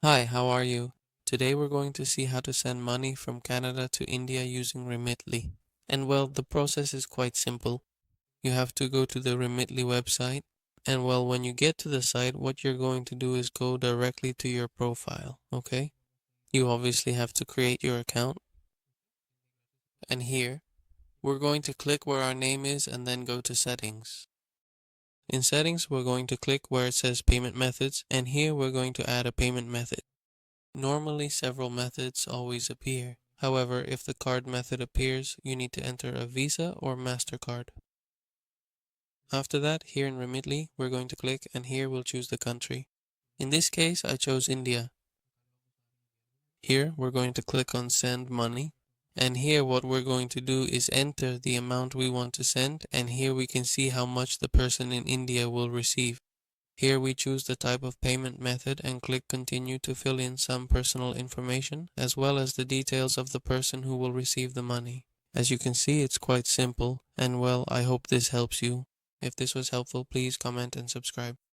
Hi, how are you? Today we're going to see how to send money from Canada to India using Remitly. And well, the process is quite simple. You have to go to the Remitly website. And well, when you get to the site, what you're going to do is go directly to your profile, okay? You obviously have to create your account. And here, we're going to click where our name is and then go to settings. In settings, we're going to click where it says payment methods, and here we're going to add a payment method. Normally, several methods always appear. However, if the card method appears, you need to enter a Visa or MasterCard. After that, here in Remitly, we're going to click and here we'll choose the country. In this case, I chose India. Here, we're going to click on Send Money. And here what we're going to do is enter the amount we want to send, and here we can see how much the person in India will receive. Here we choose the type of payment method and click continue to fill in some personal information as well as the details of the person who will receive the money. As you can see, it's quite simple, and well, I hope this helps you. If this was helpful, please comment and subscribe.